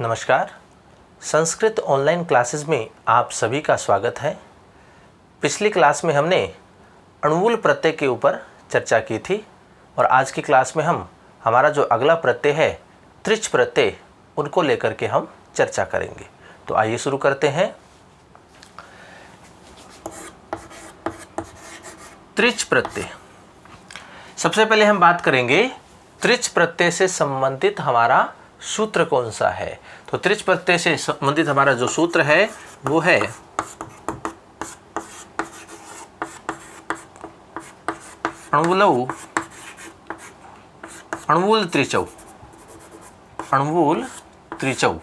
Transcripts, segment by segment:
नमस्कार। Sanskrit online classes में आप सभी का स्वागत है। पिछली क्लास में हमने अणुवूल प्रत्यय के ऊपर चर्चा की थी और आज की क्लास में हम हमारा जो अगला प्रत्यय है त्रिच प्रत्यय, उनको लेकर के हम चर्चा करेंगे। तो आइए शुरू करते हैं। त्रिच प्रत्यय, सबसे पहले हम बात करेंगे त्रिच प्रत्यय से संबंधित हमारा सूत्र कौन सा है। तो त्रिच प्रत्यय से संबंधित हमारा जो सूत्र है वो है अणुवूलौ अणुवूल त्रिचौ। अणुवूल त्रिचौ,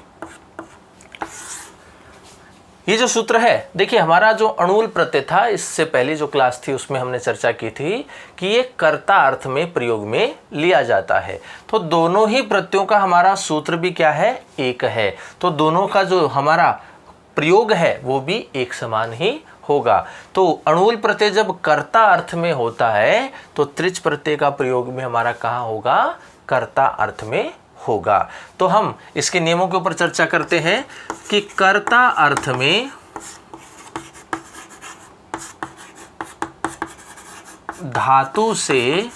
ये जो सूत्र है, देखिए हमारा जो अणुवूल प्रत्यय था, इससे पहले जो क्लास थी उसमें हमने चर्चा की थी कि ये कर्ता अर्थ में प्रयोग में लिया जाता है। तो दोनों ही प्रत्ययों का हमारा सूत्र भी क्या है, एक है। तो दोनों का जो हमारा प्रयोग है वो भी एक समान ही होगा। तो अणुवूल प्रत्यय जब कर्ता अर्थ में होता है तो त्रिच प्रत्यय का प्रयोग में हमारा कहाँ होगा, कर्ता अर्थ में होगा। तो हम इसके नियमों के ऊपर चर्चा करते हैं कि कर्ता अर्थ में धातु से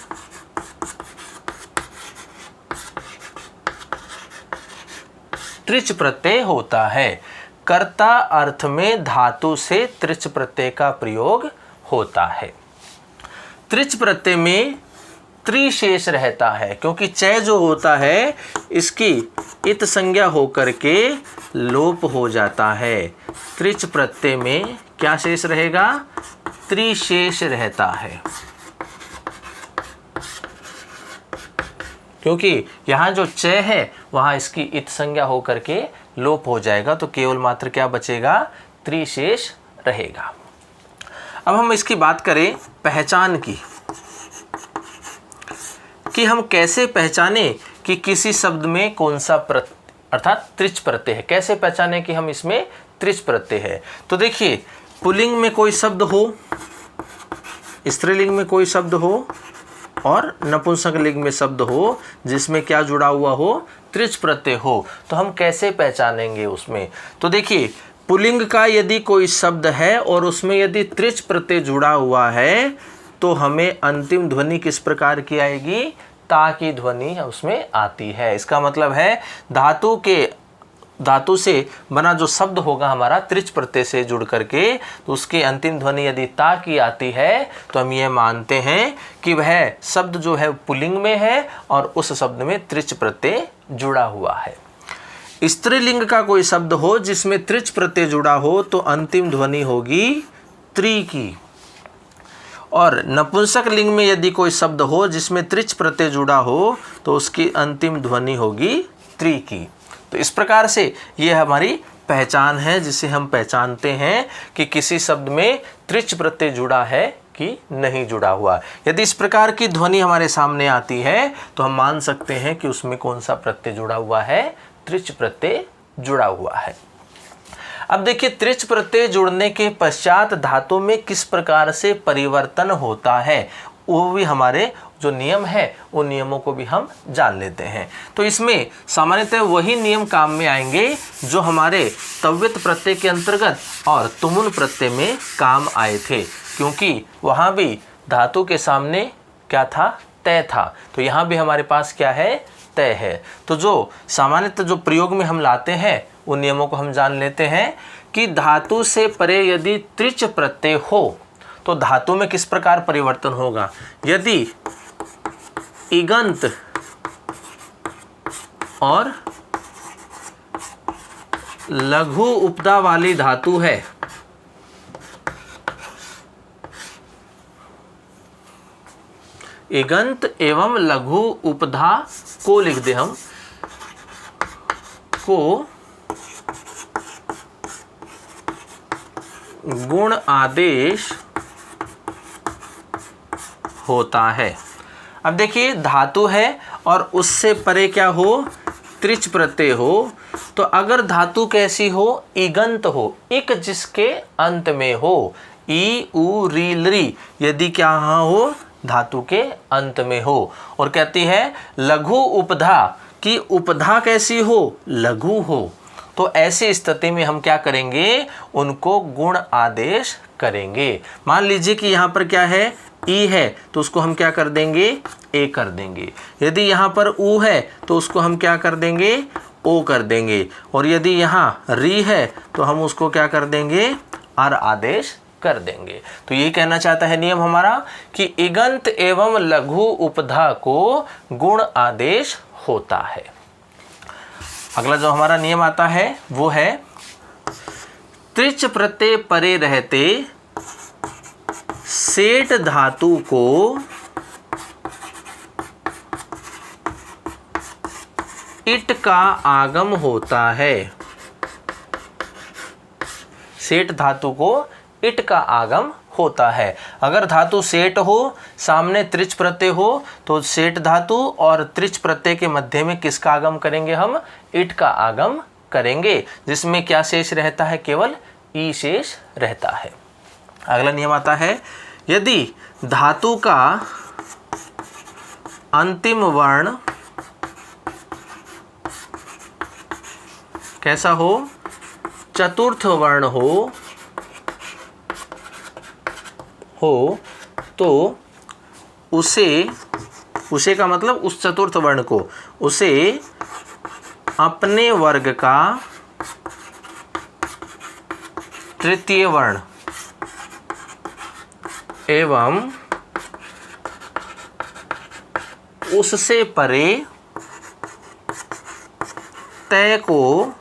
त्रिच प्रत्यय होता है। कर्ता अर्थ में धातु से त्रिच प्रत्यय का प्रयोग होता है। त्रिच प्रत्यय में त्रिशेष रहता है, क्योंकि चय जो होता है इसकी इत संज्ञा होकर के लोप हो जाता है। त्रिच प्रत्यय में क्या शेष रहेगा, त्रिशेष रहता है, क्योंकि यहाँ जो चय है वहाँ इसकी इत संज्ञा होकर के लोप हो जाएगा। तो केवल मात्र क्या बचेगा, त्रिशेष रहेगा। अब हम इसकी बात करें पहचान की, कि हम कैसे पहचाने कि किसी शब्द में कौन सा अर्थात त्रिच प्रत्यय है। कैसे पहचाने कि हम इसमें त्रिच प्रत्यय है। तो देखिए, पुल्लिंग में कोई शब्द हो, स्त्रीलिंग में कोई शब्द हो और नपुंसक लिंग में शब्द हो जिसमें क्या जुड़ा हुआ हो, त्रिच प्रत्यय हो, तो हम कैसे पहचानेंगे उसमें। तो देखिए, पुल्लिंग का यदि कोई शब्द है और उसमें यदि त्रिच प्रत्यय जुड़ा हुआ है तो हमें अंतिम ध्वनि किस प्रकार की आएगी, ता की ध्वनि उसमें आती है। इसका मतलब है धातु से बना जो शब्द होगा हमारा त्रिच प्रत्यय से जुड़ करके, तो उसकी अंतिम ध्वनि यदि ता की आती है तो हम ये मानते हैं कि वह शब्द जो है पुल्लिंग में है और उस शब्द में त्रिच प्रत्यय जुड़ा हुआ है। स्त्रीलिंग का कोई शब्द हो जिसमें त्रिच प्रत्यय जुड़ा हो तो अंतिम ध्वनि होगी त्रि की, और नपुंसक लिंग में यदि कोई शब्द हो जिसमें त्रिच प्रत्यय जुड़ा हो तो उसकी अंतिम ध्वनि होगी त्रि की। तो इस प्रकार से ये हमारी पहचान है, जिसे हम पहचानते हैं कि किसी शब्द में त्रिच प्रत्यय जुड़ा है कि नहीं जुड़ा हुआ। यदि इस प्रकार की ध्वनि हमारे सामने आती है तो हम मान सकते हैं कि उसमें कौन सा प्रत्यय जुड़ा हुआ है, त्रिच प्रत्यय जुड़ा हुआ है। अब देखिए, त्रिच प्रत्यय जुड़ने के पश्चात धातु में किस प्रकार से परिवर्तन होता है, वो भी हमारे जो नियम है उन नियमों को भी हम जान लेते हैं। तो इसमें सामान्यतः वही नियम काम में आएंगे जो हमारे तव्यत प्रत्यय के अंतर्गत और तुमुल प्रत्यय में काम आए थे, क्योंकि वहाँ भी धातु के सामने क्या था, तय था। तो यहाँ भी हमारे पास क्या है, तय है। तो जो सामान्यतः जो प्रयोग में हम लाते हैं उन नियमों को हम जान लेते हैं कि धातु से परे यदि त्रिच प्रत्यय हो तो धातु में किस प्रकार परिवर्तन होगा। यदि इगंत और लघु उपधा वाली धातु है, इगंत एवं लघु उपधा को लिख दे हम, को गुण आदेश होता है। अब देखिए, धातु है और उससे परे क्या हो, त्रिच प्रत्यय हो। तो अगर धातु कैसी हो, इगंत हो, इक जिसके अंत में हो, ई उ री लरी यदि क्या हो, धातु के अंत में हो, और कहती है लघु उपधा कि उपधा कैसी हो, लघु हो, तो ऐसी स्थिति में हम क्या करेंगे, उनको गुण आदेश करेंगे। मान लीजिए कि यहाँ पर क्या है, ई है, तो उसको हम क्या कर देंगे, ए कर देंगे। यदि यहाँ पर ऊ है तो उसको हम क्या कर देंगे, ओ कर देंगे। और यदि यहाँ री है तो हम उसको क्या कर देंगे, अर आदेश कर देंगे। तो यही कहना चाहता है नियम हमारा कि इगंत एवं लघु उपधा को गुण आदेश होता है। अगला जो हमारा नियम आता है वो है त्रिच प्रत्यय परे रहते सेठ धातु को इट का आगम होता है। सेठ धातु को इट का आगम होता है। अगर धातु सेठ हो, सामने त्रिच प्रत्यय हो, तो सेठ धातु और त्रिच प्रत्यय के मध्य में किसका आगम करेंगे, हम इट का आगम करेंगे, जिसमें क्या शेष रहता है, केवल ई शेष रहता है। अगला नियम आता है यदि धातु का अंतिम वर्ण कैसा हो, चतुर्थ वर्ण हो तो उसे का मतलब उस चतुर्थ वर्ण को, उसे अपने वर्ग का तृतीय वर्ण एवं उससे परे तय को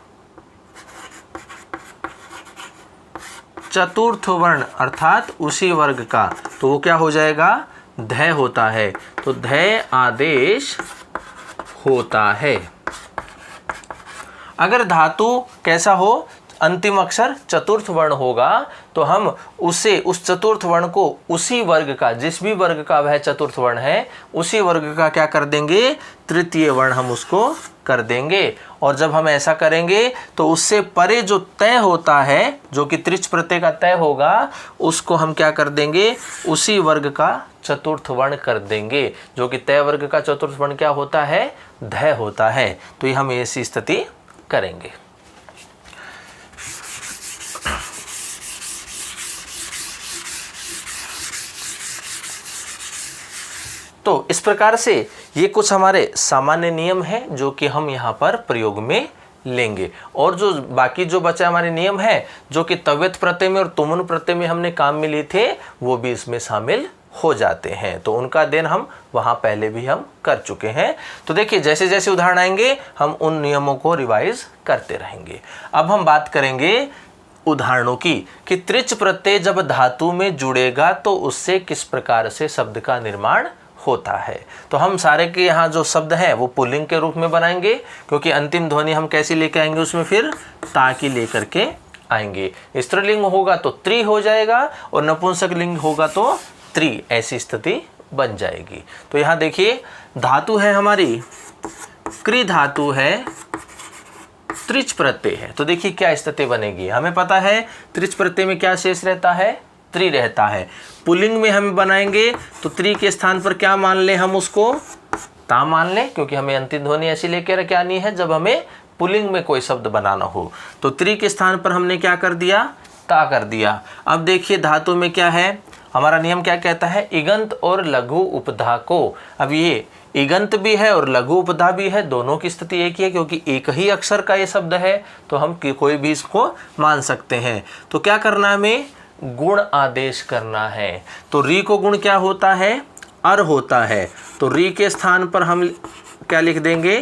चतुर्थ वर्ण अर्थात उसी वर्ग का, तो वो क्या हो जाएगा, धय होता है। तो धय आदेश होता है। अगर धातु कैसा हो, अंतिम अक्षर चतुर्थ वर्ण होगा, तो हम उसे उस चतुर्थ वर्ण को उसी वर्ग का, जिस भी वर्ग का वह चतुर्थ वर्ण है, उसी वर्ग का क्या कर देंगे, तृतीय वर्ण हम उसको कर देंगे। और जब हम ऐसा करेंगे तो उससे परे जो तय होता है, जो कि त्रिच प्रत्यय का तय होगा, उसको हम क्या कर देंगे, उसी वर्ग का चतुर्थ वर्ण कर देंगे। जो कि तय वर्ग का चतुर्थ वर्ण क्या होता है, धय होता है। तो ये हम ऐसी स्थिति करेंगे। तो इस प्रकार से ये कुछ हमारे सामान्य नियम हैं जो कि हम यहाँ पर प्रयोग में लेंगे। और जो बाकी जो बचा हमारे नियम है, जो कि तव्यत प्रत्यय में और तुमुन प्रत्यय में हमने काम में लिए थे, वो भी इसमें शामिल हो जाते हैं। तो उनका अध्ययन हम वहाँ पहले भी हम कर चुके हैं। तो देखिए जैसे जैसे उदाहरण आएंगे हम उन नियमों को रिवाइज करते रहेंगे। अब हम बात करेंगे उदाहरणों की कि त्रिच प्रत्यय जब धातु में जुड़ेगा तो उससे किस प्रकार से शब्द का निर्माण होता है। तो हम सारे के यहाँ जो शब्द हैं वो पुल्लिंग के रूप में बनाएंगे, क्योंकि अंतिम ध्वनि हम कैसी लेके आएंगे, उसमें फिर ता की लेकर के आएंगे। स्त्रीलिंग होगा तो त्रि हो जाएगा और नपुंसक लिंग होगा तो त्रि, ऐसी स्थिति बन जाएगी। तो यहाँ देखिए धातु है हमारी क्रि धातु है, त्रिच प्रत्यय है। तो देखिए क्या स्थिति बनेगी, हमें पता है त्रिच प्रत्यय में क्या शेष रहता है, त्रि रहता है। पुल्लिंग में हम बनाएंगे तो त्रि के स्थान पर क्या मान लें, हम उसको ता मान लें, क्योंकि हमें अंतिम ध्वनि ऐसी लेकर के आनी है जब हमें पुल्लिंग में कोई शब्द बनाना हो। तो त्रि के स्थान पर हमने क्या कर दिया, ता कर दिया। अब देखिए धातु में क्या है, हमारा नियम क्या कहता है, इगंत और लघु उपधा को। अब ये इगंत भी है और लघु उपधा भी है, दोनों की स्थिति एक ही है, क्योंकि एक ही अक्षर का ये शब्द है, तो हम कोई भी इसको मान सकते हैं। तो क्या करना है, हमें गुण आदेश करना है। तो री को गुण क्या होता है, अर होता है। तो री के स्थान पर हम क्या लिख देंगे,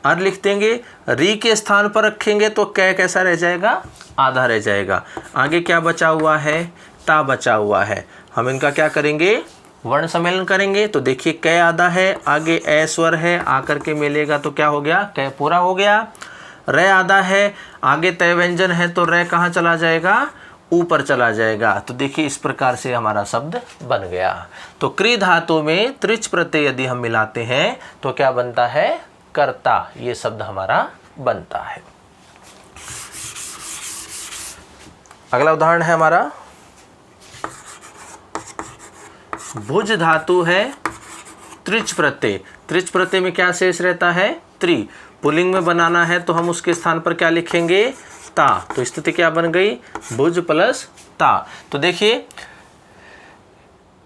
अर लिख देंगे। री के स्थान पर रखेंगे तो कै कैसा रह जाएगा, आधा रह जाएगा। आगे क्या बचा हुआ है, ता बचा हुआ है। हम इनका क्या करेंगे, वर्ण सम्मेलन करेंगे। तो देखिए कै आधा है, आगे ए स्वर है, आकर के मिलेगा तो क्या हो गया, कै पूरा हो गया। रे आधा है, आगे तय व्यंजन है तो रे कहाँ चला जाएगा, ऊपर चला जाएगा। तो देखिए इस प्रकार से हमारा शब्द बन गया। तो क्रि धातु में त्रिच प्रत्यय यदि हम मिलाते हैं तो क्या बनता है, कर्ता, ये शब्द हमारा बनता है। अगला उदाहरण है हमारा भुज धातु है त्रिच प्रत्यय। त्रिच प्रत्यय में क्या शेष रहता है, त्रि। पुल्लिंग में बनाना है तो हम उसके स्थान पर क्या लिखेंगे, ता। तो स्थिति क्या बन गई, भुज प्लस ता। तो देखिए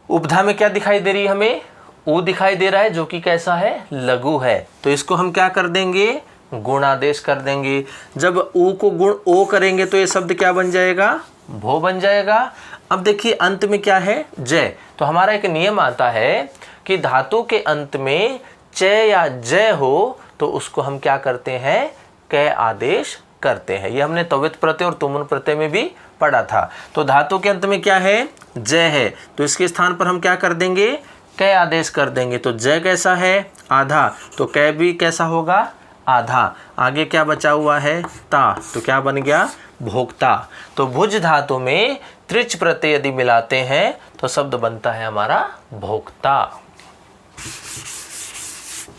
उपधा में क्या दिखाई दे रही है हमें, ऊ दिखाई दे रहा है जो कि कैसा है, लघु है। तो इसको हम क्या कर देंगे, गुणादेश कर देंगे। जब ऊ को गुण ओ करेंगे तो ये शब्द क्या बन जाएगा, भो बन जाएगा। अब देखिए अंत में क्या है, जय। तो हमारा एक नियम आता है कि धातु के अंत में च या जय हो तो उसको हम क्या करते हैं, कै आदेश करते हैं। ये हमने तवित प्रत्यय और तुमुन प्रत्यय में भी पढ़ा था। तो धातु के अंत में क्या है, जय है, तो इसके स्थान पर हम क्या कर देंगे, कै आदेश कर देंगे। तो जय कैसा है, आधा, तो कै भी कैसा होगा, आधा। आगे क्या बचा हुआ है, ता, तो क्या बन गया, भोक्ता। तो भुज धातु में त्रिच प्रत्यय यदि मिलाते हैं तो शब्द बनता है हमारा भोक्ता।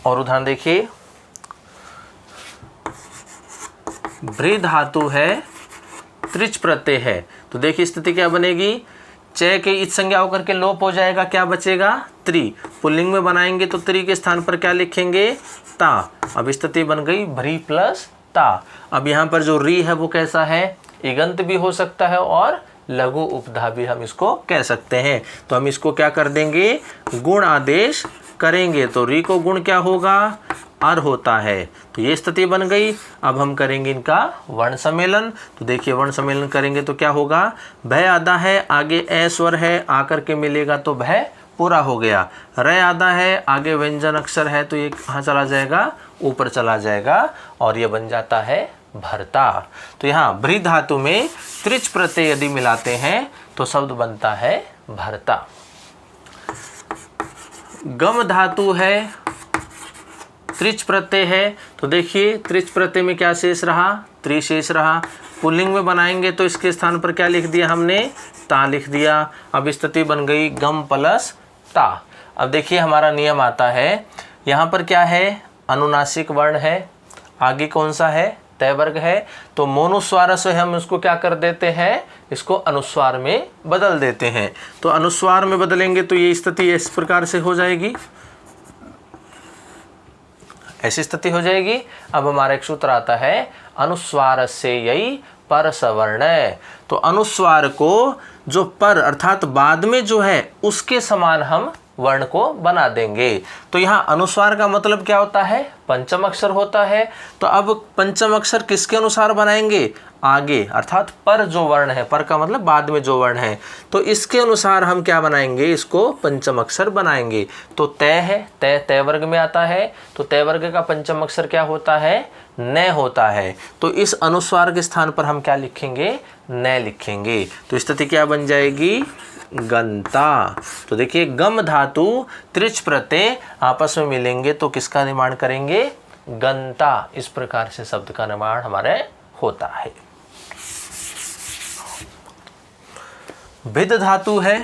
और उदाहरण देखिए, भ्री धातु है, त्रिच प्रत्यय है, तो देखिए स्थिति क्या बनेगी, च के इच संज्ञा होकर के लोप हो जाएगा, क्या बचेगा, त्रि। पुल्लिंग में बनाएंगे तो त्रि के स्थान पर क्या लिखेंगे, ता। अब स्थिति बन गई भ्री प्लस ता। अब यहाँ पर जो री है वो कैसा है, इगंत भी हो सकता है और लघु उपधा भी हम इसको कह सकते हैं। तो हम इसको क्या कर देंगे, गुण आदेश करेंगे। तो री को गुण क्या होगा, अर होता है। तो ये स्थिति बन गई। अब हम करेंगे इनका वर्ण सम्मेलन। तो देखिए वर्ण सम्मेलन करेंगे तो क्या होगा, भय आधा है, आगे ए स्वर है, आकर के मिलेगा तो भय पूरा हो गया। रे आधा है, आगे व्यंजन अक्षर है तो ये कहाँ चला जाएगा, ऊपर चला जाएगा और ये बन जाता है भरता। तो यहाँ भ्री धातु में त्रिच प्रत्यय यदि मिलाते हैं तो शब्द बनता है भरता। गम धातु है, त्रिच प्रत्यय है, तो देखिए त्रिच प्रत्यय में क्या शेष रहा, त्रिशेष रहा। पुल्लिंग में बनाएंगे तो इसके स्थान पर क्या लिख दिया हमने, ता लिख दिया। अब स्थिति बन गई गम प्लस ता। अब देखिए हमारा नियम आता है, यहाँ पर क्या है, अनुनासिक वर्ण है, आगे कौन सा है, तय वर्ग है। तो मोनुस्वार से हम इसको क्या कर देते हैं, इसको अनुस्वार में बदल देते हैं। तो अनुस्वार में बदलेंगे तो ये स्थिति इस प्रकार से हो जाएगी, ऐसी स्थिति हो जाएगी। अब हमारा एक सूत्र आता है, अनुस्वार से यही पर सवर्ण। तो अनुस्वार को जो पर अर्थात बाद में जो है उसके समान हम वर्ण को बना देंगे। तो यहाँ अनुस्वार का मतलब क्या होता है, पंचम अक्षर होता है। तो अब पंचम अक्षर किसके अनुसार बनाएंगे, आगे अर्थात पर जो वर्ण है, पर का मतलब बाद में जो वर्ण है, तो इसके अनुसार हम क्या बनाएंगे, इसको पंचम अक्षर बनाएंगे। तो तय है, तय तय वर्ग में आता है, तो तय वर्ग का पंचम अक्षर क्या होता है, न होता है। तो इस अनुस्वार के स्थान पर हम क्या लिखेंगे, न लिखेंगे। तो स्थिति क्या बन जाएगी, गंता। तो देखिए गम धातु त्रिच प्रत्यय आपस में मिलेंगे तो किसका निर्माण करेंगे, गंता। इस प्रकार से शब्द का निर्माण हमारे होता है। भिद धातु है,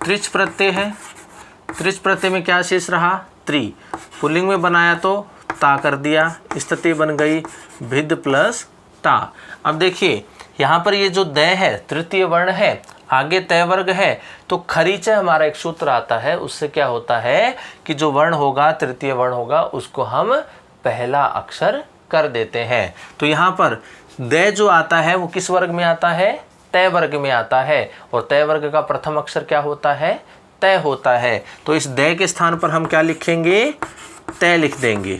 त्रिच प्रत्यय है, त्रिच प्रत्यय में क्या शेष रहा, त्रि। पुल्लिंग में बनाया तो ता कर दिया, स्थिति बन गई भिद प्लस ता। अब देखिए यहाँ पर ये जो दय है तृतीय वर्ण है, आगे तय वर्ग है, तो खरीच हमारा एक सूत्र आता है, उससे क्या होता है कि जो वर्ण होगा तृतीय वर्ण होगा उसको हम पहला अक्षर कर देते हैं। तो यहाँ पर दय जो आता है वो किस वर्ग में आता है, तय वर्ग में आता है। और तय वर्ग का प्रथम अक्षर क्या होता है, तय होता है। तो इस दय के स्थान पर हम क्या लिखेंगे, तय लिख देंगे।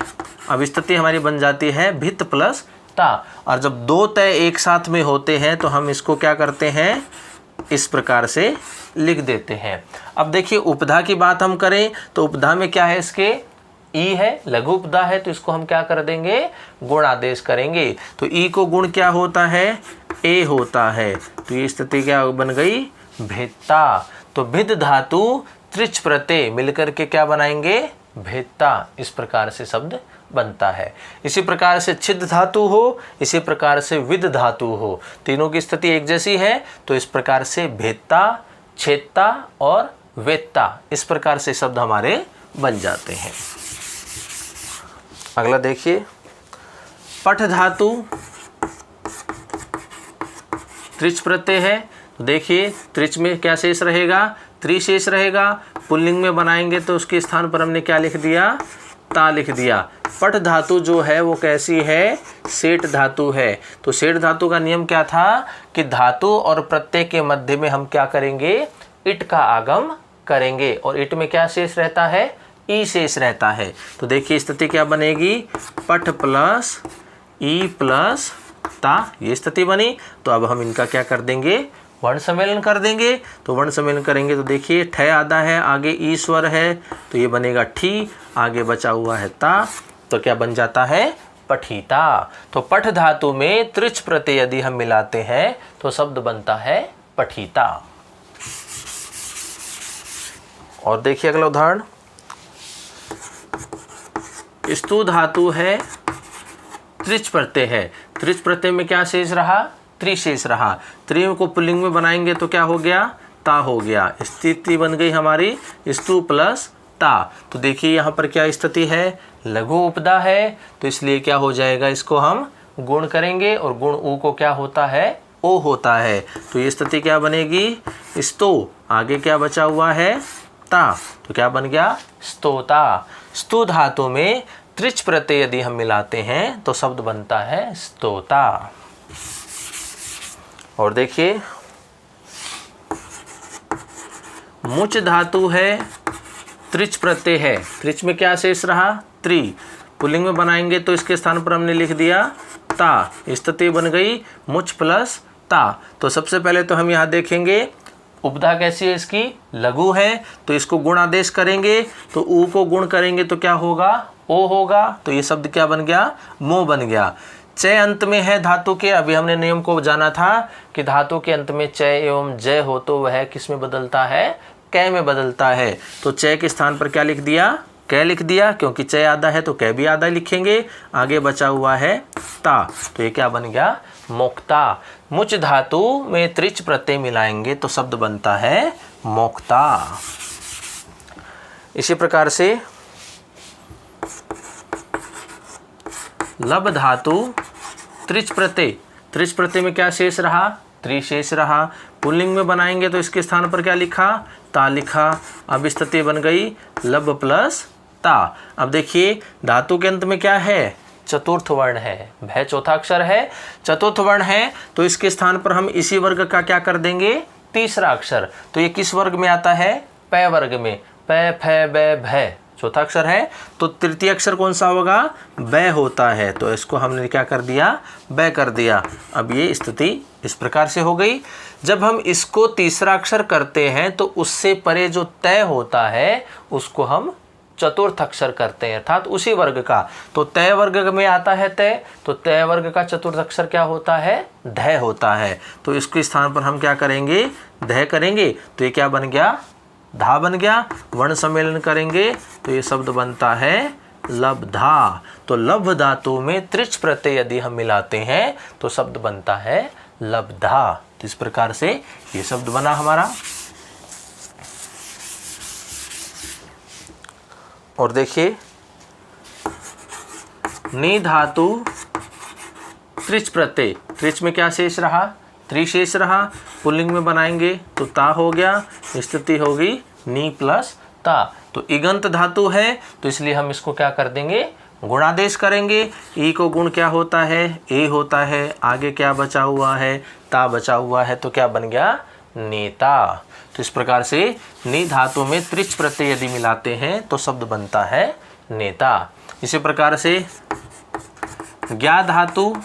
अब स्थिति हमारी बन जाती है भित प्लस ता। और जब दो तय एक साथ में होते हैं तो हम इसको क्या करते हैं, इस प्रकार से लिख देते हैं। अब देखिए उपधा की बात हम करें तो उपधा में क्या है, इसके ई है, लघु उपधा है, तो इसको हम क्या कर देंगे, गुण आदेश करेंगे। तो ई को गुण क्या होता है, ए होता है। तो ये स्थिति क्या बन गई, भेदता। तो भिद धातु त्रिच प्रत्यय मिलकर के क्या बनाएंगे, भेदता। इस प्रकार से शब्द बनता है। इसी प्रकार से छिद धातु हो, इसी प्रकार से विद धातु हो, तीनों की स्थिति एक जैसी है। तो इस प्रकार से भेदता, छेदता और वेदता, इस प्रकार से शब्द हमारे बन जाते हैं। अगला देखिए, पठ धातु त्रिच प्रत्यय है, तो देखिए त्रिच में क्या शेष रहेगा, त्रिशेष रहेगा। पुल्लिंग में बनाएंगे तो उसके स्थान पर हमने क्या लिख दिया, ता लिख दिया। पठ धातु जो है वो कैसी है, सेठ धातु है। तो सेठ धातु का नियम क्या था कि धातु और प्रत्यय के मध्य में हम क्या करेंगे, इट का आगम करेंगे, और इट में क्या शेष रहता है, ई शेष रहता है। तो देखिए स्थिति क्या बनेगी, पठ प्लस ई प्लस ता, ये स्थिति बनी। तो अब हम इनका क्या कर देंगे, वर्ण सम्मेलन कर देंगे। तो वर्ण सम्मेलन करेंगे तो देखिए ठ आधा है, आगे ई स्वर है, तो ये बनेगा ठी, आगे बचा हुआ है ता, तो क्या बन जाता है, पठीता। तो पठ धातु में त्रिच प्रत्यय यदि हम मिलाते हैं तो शब्द बनता है पठीता। और देखिए अगला उदाहरण, स्तु धातु है, त्रिच प्रत्यय है। त्रिच प्रत्यय में क्या शेष रहा, त्रिशेष रहा। त्रि को पुल्लिंग में बनाएंगे तो क्या हो गया, ता हो गया। स्थिति बन गई हमारी स्तु प्लस ता। तो देखिए यहाँ पर क्या स्थिति है, लघु उपदा है, तो इसलिए क्या हो जाएगा, इसको हम गुण करेंगे, और गुण ऊ को क्या होता है, ओ होता है। तो ये स्थिति क्या बनेगी, स्तो, आगे क्या बचा हुआ है, ता, तो क्या बन गया, स्तोता। स्तु धातु में त्रिच प्रत्यय यदि हम मिलाते हैं तो शब्द बनता है स्तोता। और देखिए मुच धातु है, त्रिच प्रत्यय है। त्रिच में क्या शेष रहा, त्रि, पुल्लिंग में बनाएंगे तो इसके स्थान पर हमने लिख दिया ता, स्थिति बन गई मुच प्लस ता। तो सबसे पहले तो हम यहाँ देखेंगे उपधा कैसी है, इसकी लघु है, तो इसको गुण आदेश करेंगे, तो ऊ को गुण करेंगे तो क्या होगा, ओ होगा। तो ये शब्द क्या बन गया, मो बन गया। चय अंत में है धातु के, अभी हमने नियम को जाना था कि धातु के अंत में चय एवं जय हो तो वह किस में बदलता है, कै में बदलता है। तो चय के स्थान पर क्या लिख दिया, कै लिख दिया, क्योंकि चय आधा है तो कै भी आधा लिखेंगे, आगे बचा हुआ है ता, तो ये क्या बन गया, मोक्ता। मुच धातु में त्रिच प्रत्यय मिलाएंगे तो शब्द बनता है मोक्ता। इसी प्रकार से लब धातु त्रिच प्रत्यय, त्रिच प्रत्यय में क्या शेष रहा, त्रिशेष रहा। पुल्लिंग में बनाएंगे तो इसके स्थान पर क्या लिखा, ता लिखा। अब स्थिति बन गई लब प्लस ता। अब देखिए धातु के अंत में क्या है, चतुर्थ वर्ण है, भय चौथा अक्षर है, चतुर्थ वर्ण है, तो इसके स्थान पर हम इसी वर्ग का क्या कर देंगे, तीसरा अक्षर। तो ये किस वर्ग में आता है, पै वर्ग में, पै फै बै भय चौथा अक्षर है, तो तृतीय अक्षर कौन सा होगा, बै होता है, तो इसको हमने क्या कर दिया, बै कर दिया। अब ये स्थिति इस प्रकार से हो गई। जब हम इसको तीसरा अक्षर करते हैं तो उससे परे जो तय होता है उसको हम चतुर्थ अक्षर करते हैं, अर्थात उसी वर्ग का। तो तय वर्ग में आता है तय, तो तय वर्ग का चतुर्थ अक्षर क्या होता है, धय होता है। तो इसके स्थान पर हम क्या करेंगे, धय करेंगे, तो ये क्या बन गया, धा बन गया। वर्ण सम्मेलन करेंगे तो ये शब्द बनता है लब्धा। तो लभ धातु में त्रिच प्रत्यय यदि हम मिलाते हैं तो शब्द बनता है लब्धा। तो इस प्रकार से ये शब्द बना हमारा। और देखिए नी धातु त्रिच प्रत्यय, त्रिच में क्या शेष रहा, त्रिशेष रहा। पुल्लिंग में बनाएंगे तो ता हो गया, स्थिति होगी नी प्लस ता। तो इगंत धातु है तो इसलिए हम इसको क्या कर देंगे, गुणादेश करेंगे। ई को गुण क्या होता है, ए होता है, आगे क्या बचा हुआ है, ता बचा हुआ है, तो क्या बन गया, नेता। तो इस प्रकार से नी धातु में त्रिच प्रत्यय यदि मिलाते हैं तो शब्द बनता है नेता। इसी प्रकार से ज्ञा धातु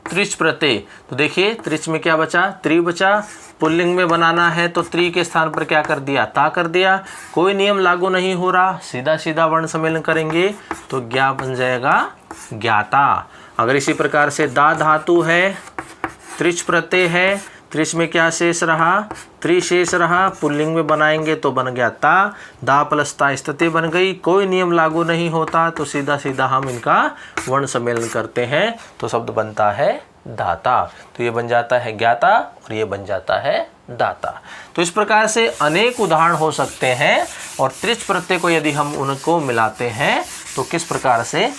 त्रिच प्रत्यय, तो देखिए त्रिच में क्या बचा, त्रि बचा। पुल्लिंग में बनाना है तो त्रि के स्थान पर क्या कर दिया, ता कर दिया। कोई नियम लागू नहीं हो रहा, सीधा सीधा वर्ण सम्मेलन करेंगे तो ज्ञा बन जाएगा ज्ञाता। अगर इसी प्रकार से दा धातु है, त्रिच प्रत्यय है, त्रिच में क्या शेष रहा, त्रिशेष रहा। पुल्लिंग में बनाएंगे तो बन गया ता, दा प्लस ता स्थिति बन गई। कोई नियम लागू नहीं होता तो सीधा सीधा हम इनका वर्ण सम्मेलन करते हैं तो शब्द बनता है दाता। तो ये बन जाता है ज्ञाता और ये बन जाता है दाता। तो इस प्रकार से अनेक उदाहरण हो सकते हैं। और त्रिच प्रत्यय को यदि हम उनको मिलाते हैं तो किस प्रकार से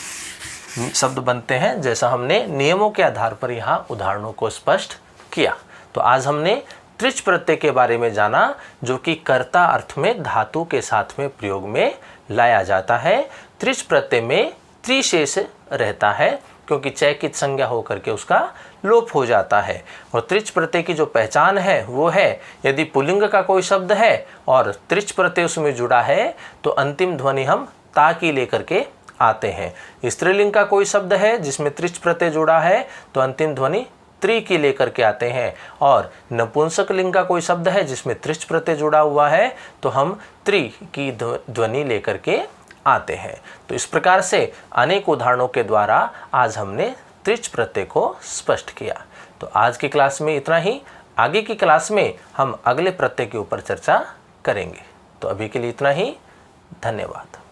शब्द बनते हैं, जैसा हमने नियमों के आधार पर यहाँ उदाहरणों को स्पष्ट किया। तो आज हमने त्रिच प्रत्यय के बारे में जाना, जो कि कर्ता अर्थ में धातु के साथ में प्रयोग में लाया जाता है। त्रिच प्रत्यय में त्रिशेष रहता है, क्योंकि चयकित संज्ञा होकर के उसका लोप हो जाता है। और त्रिच प्रत्यय की जो पहचान है वो है, यदि पुल्लिंग का कोई शब्द है और त्रिच प्रत्यय उसमें जुड़ा है तो अंतिम ध्वनि हम ता की लेकर के आते हैं। स्त्रीलिंग का कोई शब्द है जिसमें त्रिच प्रत्यय जुड़ा है तो अंतिम ध्वनि त्रि की लेकर के आते हैं। और नपुंसक लिंग का कोई शब्द है जिसमें त्रिच प्रत्यय जुड़ा हुआ है तो हम त्रि की ध्वनि लेकर के आते हैं। तो इस प्रकार से अनेक उदाहरणों के द्वारा आज हमने त्रिच प्रत्यय को स्पष्ट किया। तो आज की क्लास में इतना ही। आगे की क्लास में हम अगले प्रत्यय के ऊपर चर्चा करेंगे। तो अभी के लिए इतना ही। धन्यवाद।